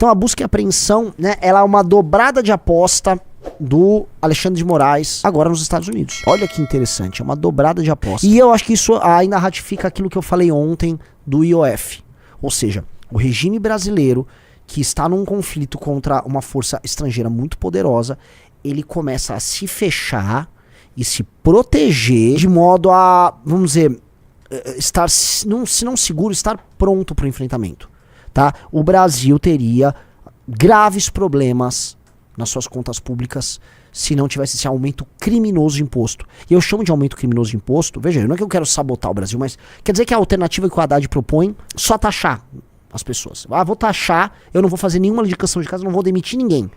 Então a busca e apreensão, né, ela é uma dobrada de aposta do Alexandre de Moraes agora nos Estados Unidos. Olha que interessante, é uma dobrada de aposta. E eu acho que isso ainda ratifica aquilo que eu falei ontem do IOF. Ou seja, o regime brasileiro, que está num conflito contra uma força estrangeira muito poderosa, ele começa a se fechar e se proteger de modo a, vamos dizer, estar, se não seguro, estar pronto para o enfrentamento. Tá? O Brasil teria graves problemas nas suas contas públicas se não tivesse esse aumento criminoso de imposto. E eu chamo de aumento criminoso de imposto, veja, não é que eu quero sabotar o Brasil, mas quer dizer que a alternativa que o Haddad propõe só taxar as pessoas. Ah, vou taxar, eu não vou fazer nenhuma indicação de casa, não vou demitir ninguém.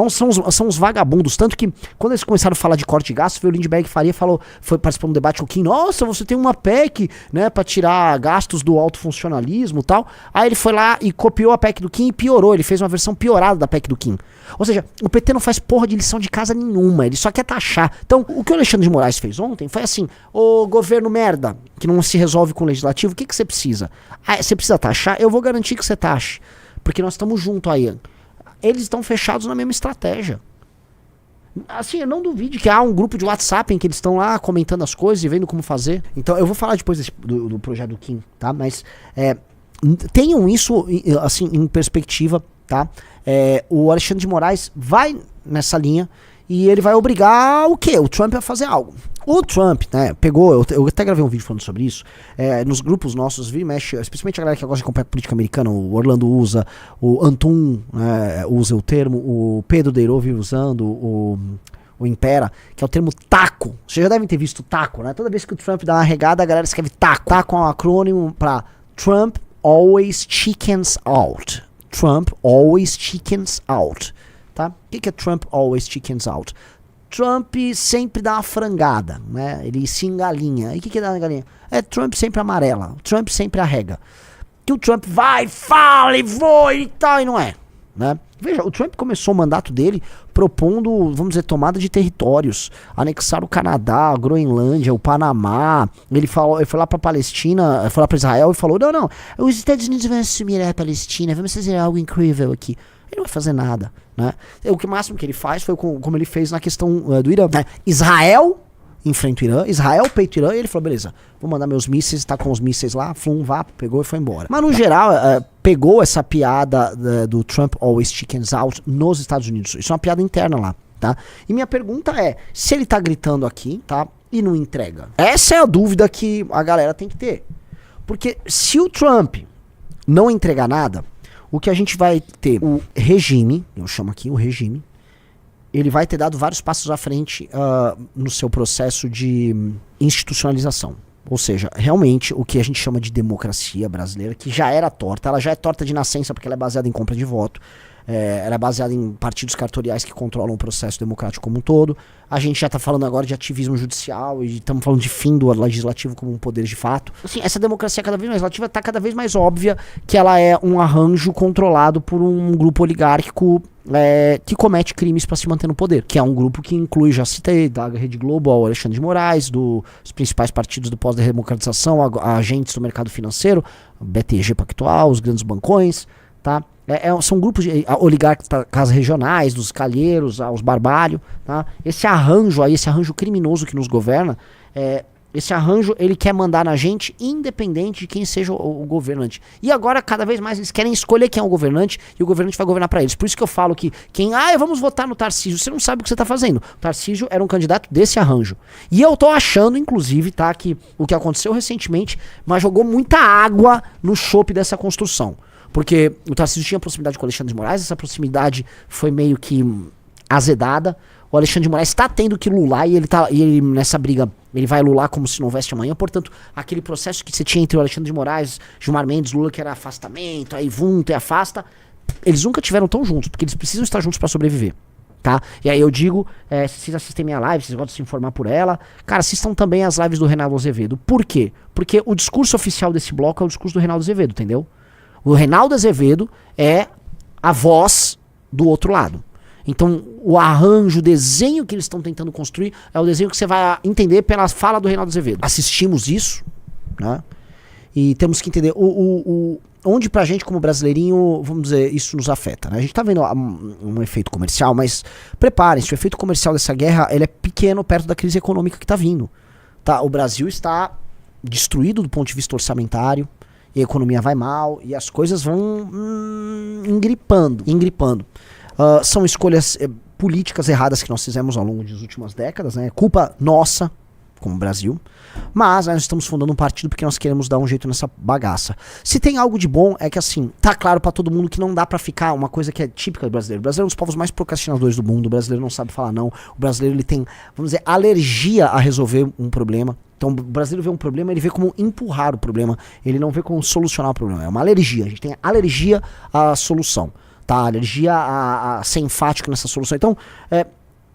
São os vagabundos, tanto que quando eles começaram a falar de corte de gastos, o Lindbergh Faria foi participar de um debate com o Kim, nossa, você tem uma PEC, né, pra tirar gastos do alto funcionalismo e tal. Aí ele foi lá e copiou a PEC do Kim e piorou, ele fez uma versão piorada da PEC do Kim. Ou seja, o PT não faz porra de lição de casa nenhuma, ele só quer taxar. Então, o que o Alexandre de Moraes fez ontem foi assim, ô governo merda, que não se resolve com o legislativo, o que você precisa? Ah, você precisa taxar? Eu vou garantir que você taxe, porque nós estamos juntos aí. Eles estão fechados na mesma estratégia. Assim, eu não duvide que há um grupo de WhatsApp em que eles estão lá comentando as coisas e vendo como fazer. Então, eu vou falar depois do projeto do Kim, tá? Mas tenham isso, assim, em perspectiva, tá? O Alexandre de Moraes vai nessa linha e ele vai obrigar o quê? O Trump a fazer algo. O Trump, né, pegou, eu até gravei um vídeo falando sobre isso, nos grupos nossos, vi, mexe, especialmente a galera que gosta de acompanhar política americana, o Orlando usa, o Antum usa o termo, o Pedro Deirô vive usando, o Impera, que é o termo taco. Vocês já devem ter visto taco, né? Toda vez que o Trump dá uma regada, a galera escreve taco. Taco é um acrônimo para Trump always chickens out. Trump always chickens out. Tá? O que é Trump always chickens out? Trump sempre dá uma frangada, né? Ele se engalinha. E o que é dar uma galinha? É Trump sempre amarela. Trump sempre arrega. Que o Trump vai, fala e voa e tal, e não é, né? Veja, o Trump começou o mandato dele propondo, vamos dizer, tomada de territórios, anexar o Canadá, a Groenlândia, o Panamá. Ele foi lá pra Palestina, foi lá pra Israel e falou, não, os Estados Unidos vão assumir a Palestina, vamos fazer algo incrível aqui. Ele não vai fazer nada, né? O máximo que ele faz foi como ele fez na questão do Irã, né? Israel enfrenta o Irã, Israel peita o Irã, e ele falou, beleza, vou mandar meus mísseis, tá com os mísseis lá, flum, vá, pegou e foi embora. Mas no geral, pegou essa piada do Trump always chickens out nos Estados Unidos. Isso é uma piada interna lá, tá? E minha pergunta é, se ele tá gritando aqui, tá, e não entrega? Essa é a dúvida que a galera tem que ter. Porque se o Trump não entregar nada, o que a gente vai ter, o regime, eu chamo aqui o regime, ele vai ter dado vários passos à frente no seu processo de institucionalização. Ou seja, realmente o que a gente chama de democracia brasileira, que já era torta, ela já é torta de nascença porque ela é baseada em compra de voto, ela é baseada em partidos cartoriais que controlam o processo democrático como um todo. A gente já está falando agora de ativismo judicial e estamos falando de fim do legislativo como um poder de fato. Assim, essa democracia cada vez mais relativa está cada vez mais óbvia que ela é um arranjo controlado por um grupo oligárquico que comete crimes para se manter no poder, que é um grupo que inclui, já citei, da Rede Globo ao Alexandre de Moraes, dos principais partidos do pós-democratização, agentes do mercado financeiro, BTG Pactual, os grandes bancões, tá? São grupos de oligarcas regionais, dos calheiros aos barbalhos, tá? Esse arranjo aí, esse arranjo criminoso que nos governa, esse arranjo ele quer mandar na gente independente de quem seja o governante. E agora cada vez mais eles querem escolher quem é o governante e o governante vai governar para eles. Por isso que eu falo que vamos votar no Tarcísio, você não sabe o que você tá fazendo. O Tarcísio era um candidato desse arranjo. E eu tô achando, inclusive, tá, que o que aconteceu recentemente, mas jogou muita água no chope dessa construção. Porque o Tarcísio tinha proximidade com o Alexandre de Moraes, essa proximidade foi meio que azedada. O Alexandre de Moraes está tendo que lular e ele nessa briga, ele vai lular como se não houvesse amanhã. Portanto, aquele processo que você tinha entre o Alexandre de Moraes, Gilmar Mendes, Lula, que era afastamento, aí vunta e afasta, eles nunca tiveram tão juntos, porque eles precisam estar juntos para sobreviver. Tá? E aí eu digo, se vocês assistem minha live, vocês gostam de se informar por ela, cara, assistam também as lives do Reinaldo Azevedo. Por quê? Porque o discurso oficial desse bloco é o discurso do Reinaldo Azevedo, entendeu? O Reinaldo Azevedo é a voz do outro lado. Então, o arranjo, o desenho que eles estão tentando construir é o desenho que você vai entender pela fala do Reinaldo Azevedo. Assistimos isso, né? E temos que entender onde pra gente, como brasileirinho, vamos dizer, isso nos afeta, né? A gente tá vendo um efeito comercial, mas preparem-se, o efeito comercial dessa guerra, ele é pequeno perto da crise econômica que tá vindo. Tá? O Brasil está destruído do ponto de vista orçamentário, e a economia vai mal, e as coisas vão engripando. São escolhas políticas erradas que nós fizemos ao longo das últimas décadas, né? Culpa nossa, como Brasil, mas nós estamos fundando um partido porque nós queremos dar um jeito nessa bagaça. Se tem algo de bom, é que assim, tá claro pra todo mundo que não dá pra ficar uma coisa que é típica do brasileiro. O brasileiro é um dos povos mais procrastinadores do mundo, o brasileiro não sabe falar não, o brasileiro ele tem, vamos dizer, alergia a resolver um problema. Então o brasileiro vê um problema, ele vê como empurrar o problema, ele não vê como solucionar o problema, é uma alergia, a gente tem alergia à solução, tá? Alergia a ser enfático nessa solução, então,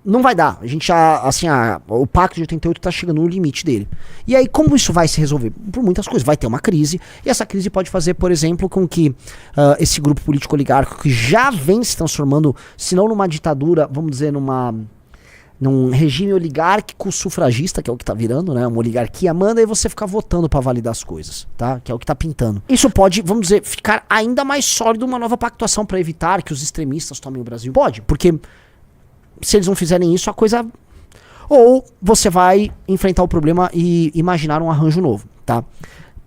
não vai dar. A gente já, assim, o Pacto de 88 tá chegando no limite dele. E aí, como isso vai se resolver? Por muitas coisas. Vai ter uma crise, e essa crise pode fazer, por exemplo, com que esse grupo político oligárquico, que já vem se transformando, se não numa ditadura, vamos dizer, num regime oligárquico sufragista, que é o que tá virando, né? Uma oligarquia manda e você fica votando pra validar as coisas, tá? Que é o que tá pintando. Isso pode, vamos dizer, ficar ainda mais sólido uma nova pactuação pra evitar que os extremistas tomem o Brasil. Pode, porque se eles não fizerem isso, a coisa... Ou você vai enfrentar o problema e imaginar um arranjo novo, tá?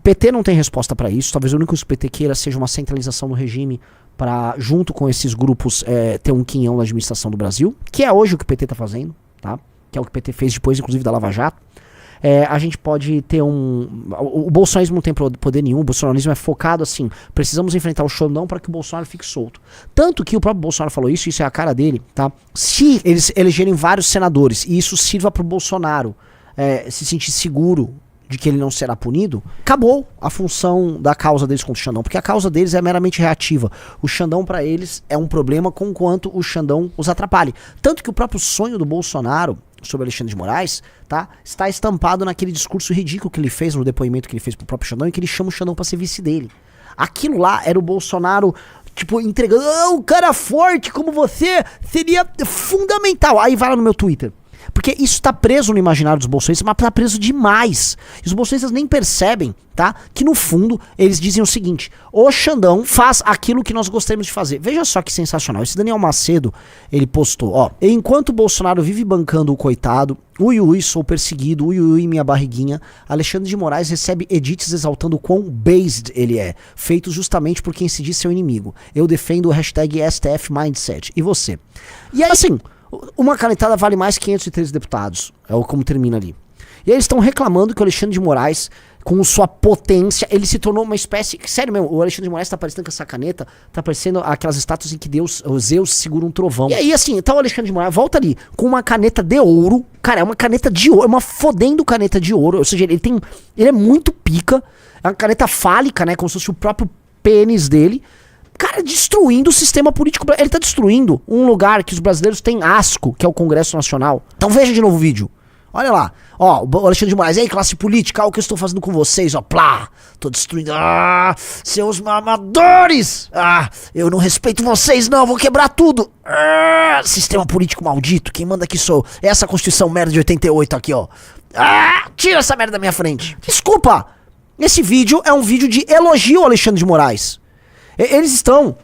PT não tem resposta pra isso. Talvez o único que o PT queira seja uma centralização do regime para, junto com esses grupos, ter um quinhão na administração do Brasil, que é hoje o que o PT tá fazendo, tá? Que é o que o PT fez depois, inclusive, da Lava Jato. A gente pode ter o bolsonarismo não tem poder nenhum, o bolsonarismo é focado assim, precisamos enfrentar o Xandão para que o Bolsonaro fique solto. Tanto que o próprio Bolsonaro falou isso é a cara dele, tá? Se eles elegerem vários senadores e isso sirva pro Bolsonaro se sentir seguro de que ele não será punido, acabou a função da causa deles contra o Xandão, porque a causa deles é meramente reativa. O Xandão pra eles é um problema conquanto o Xandão os atrapalhe. Tanto que o próprio sonho do Bolsonaro sobre Alexandre de Moraes, tá? Está estampado naquele discurso ridículo que ele fez, no depoimento que ele fez pro próprio Xandão, em que ele chama o Xandão pra ser vice dele. Aquilo lá era o Bolsonaro, tipo, entregando, um cara forte como você seria fundamental. Aí vai lá no meu Twitter. Porque isso tá preso no imaginário dos bolsonistas, mas tá preso demais. E os bolsonistas nem percebem, tá? Que no fundo, eles dizem o seguinte: o Xandão faz aquilo que nós gostaríamos de fazer. Veja só que sensacional. Esse Daniel Macedo, ele postou, ó: enquanto o Bolsonaro vive bancando o coitado, ui ui, sou perseguido, ui ui, minha barriguinha, Alexandre de Moraes recebe edits exaltando o quão based ele é, feitos justamente por quem se diz seu inimigo. Eu defendo o hashtag STF Mindset. E você? E aí, assim, uma canetada vale mais 513 deputados. É como termina ali. E aí eles estão reclamando que o Alexandre de Moraes, com sua potência, ele se tornou uma espécie... Sério mesmo, o Alexandre de Moraes tá parecendo com essa caneta, tá parecendo aquelas estátuas em que o Zeus segura um trovão. E aí, assim, então o Alexandre de Moraes volta ali com uma caneta de ouro. Cara, é uma caneta de ouro, é uma fodendo caneta de ouro. Ou seja, ele é muito pica. É uma caneta fálica, né? Como se fosse o próprio pênis dele. Cara, destruindo o sistema político. Ele tá destruindo um lugar que os brasileiros têm asco, que é o Congresso Nacional. Então veja de novo o vídeo. Olha lá. Ó, o Alexandre de Moraes. Ei, classe política, olha o que eu estou fazendo com vocês, ó. Plá. Tô destruindo. Ah, seus mamadores. Ah, eu não respeito vocês, não. Vou quebrar tudo. Ah, sistema político maldito. Quem manda aqui sou. Essa Constituição merda de 88 aqui, ó. Ah, tira essa merda da minha frente. Desculpa. Esse vídeo é um vídeo de elogio ao Alexandre de Moraes. Eles estão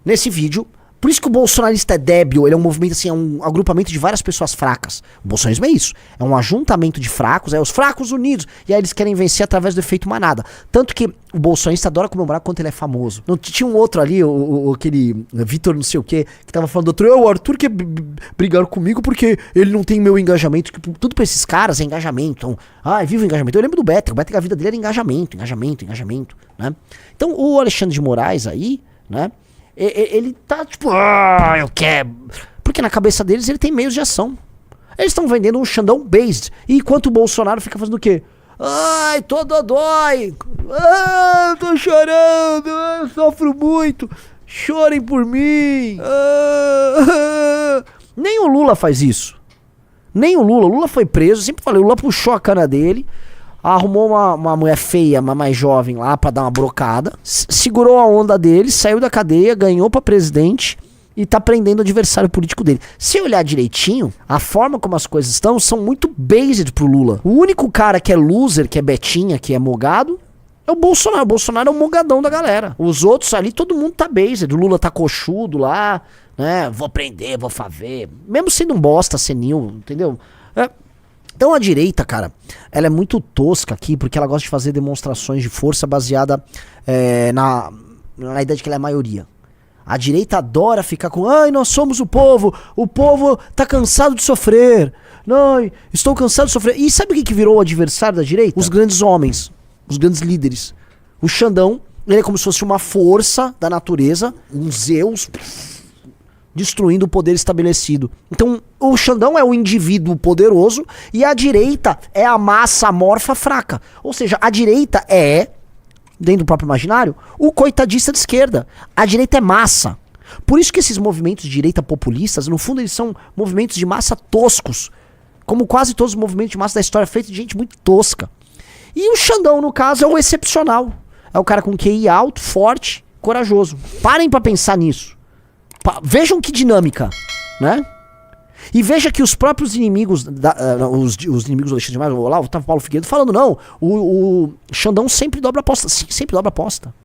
nesse vídeo. Por isso que o bolsonarista é débil. Ele é um movimento assim, é um agrupamento de várias pessoas fracas. O bolsonarismo é isso, é um ajuntamento de fracos, os fracos unidos. E aí eles querem vencer através do efeito manada. Tanto que o bolsonarista adora comemorar quando ele é famoso. Não tinha um outro ali, aquele Vitor não sei o que tava falando, doutor, o Arthur quer brigar comigo porque ele não tem meu engajamento. Tudo pra esses caras é engajamento. Então, viva o engajamento. Eu lembro do Beto, a vida dele era engajamento, né? Então o Alexandre de Moraes aí, né? Ele tá tipo, eu quero. Porque na cabeça deles ele tem meios de ação. Eles estão vendendo um Xandão based. E enquanto o Bolsonaro fica fazendo o quê? Ai, tô dodói. Tô chorando. Eu sofro muito. Chorem por mim. Nem o Lula faz isso. Nem o Lula. O Lula foi preso. Sempre falei, o Lula puxou a cana dele. Arrumou uma mulher feia, uma mais jovem lá pra dar uma brocada. Segurou a onda dele, saiu da cadeia, ganhou pra presidente e tá prendendo o adversário político dele. Se olhar direitinho, a forma como as coisas estão são muito based pro Lula. O único cara que é loser, que é betinha, que é mogado, É o Bolsonaro. O Bolsonaro é o mogadão da galera. Os outros ali, todo mundo tá based. O Lula tá coxudo lá, né? Vou prender, vou fazer. Mesmo sendo um bosta, senil, entendeu? Então a direita, cara, ela é muito tosca aqui, porque ela gosta de fazer demonstrações de força baseada na ideia de que ela é a maioria. A direita adora ficar com, ai, nós somos o povo tá cansado de sofrer, ai, estou cansado de sofrer. E sabe o que virou o adversário da direita? Os grandes homens, os grandes líderes. O Xandão, ele é como se fosse uma força da natureza, um Zeus, destruindo o poder estabelecido. Então, o Xandão é o indivíduo poderoso e a direita é a massa amorfa fraca. Ou seja, a direita é, dentro do próprio imaginário, o coitadista de esquerda. A direita é massa. Por isso que esses movimentos de direita populistas, no fundo, eles são movimentos de massa toscos. Como quase todos os movimentos de massa da história, feitos de gente muito tosca. E o Xandão, no caso, é o excepcional. É o cara com QI alto, forte, corajoso. Parem pra pensar nisso. Vejam que dinâmica, né? E veja que os próprios inimigos, os inimigos do Alexandre de Moraes, lá o Otávio Paulo Figueiredo falando, não, o Xandão sempre dobra aposta. Sim, sempre dobra aposta.